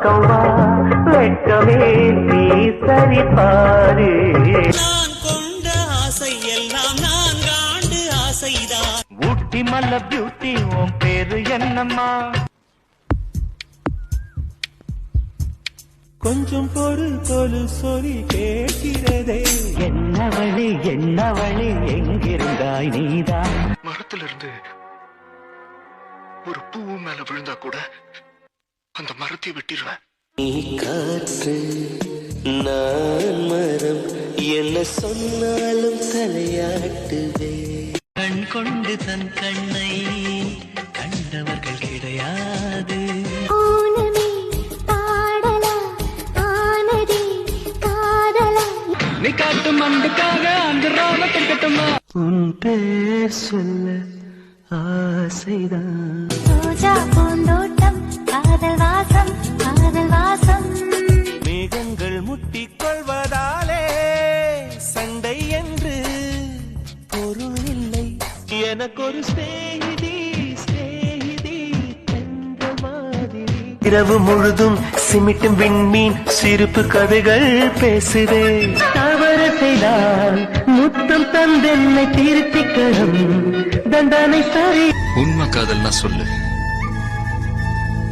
பக்கம் வா வெட்கமே நீ சரி பாரு. நான் கொண்ட ஆசை எல்லாம் நான் காண்டு ஆசைதான். ஊட்டி மல்ல பியூட்டி உன் பேரு என்னம்மா? கொஞ்சம் பொறு சொல்லி கேட்கிறதே. என்ன வழி எங்கிருந்தாய் நீதான்? மரத்துல இருந்து ஒரு பூ மேல விழுந்தா கூட அந்த மரத்தை வெட்டிடுவேன். நீ காற்று நான் மரம் என்ன சொன்னாலும் தலையாட்டுவே. கண் கொண்டு தன் கண்ணை கண்டவர்கள் கிடையாது. நீ காட்டும் அன்புக்காக அந்த ராமத்தை கட்டுமா? உன் பேர் சொல்ல ஆசைதான். ரோஜா பூந்தோட்டம் காதல் வாசம். மேகங்கள் முட்டிக் கொள்வதாலே சண்டை என்று பொருள் இல்லை. எனக்கொரு ஸ்நேகிதி தங்க மாதிரி. இரவு முழுதும் சிமிட்டும் விண்மீன் சிரிப்பு கதைகள் பேசுதே. தவறு செய்தால் முத்தம் தந்தென்னை திருத்திக்கணும் தண்டனை சரி. உண்மை காதல்னா சொல்லு.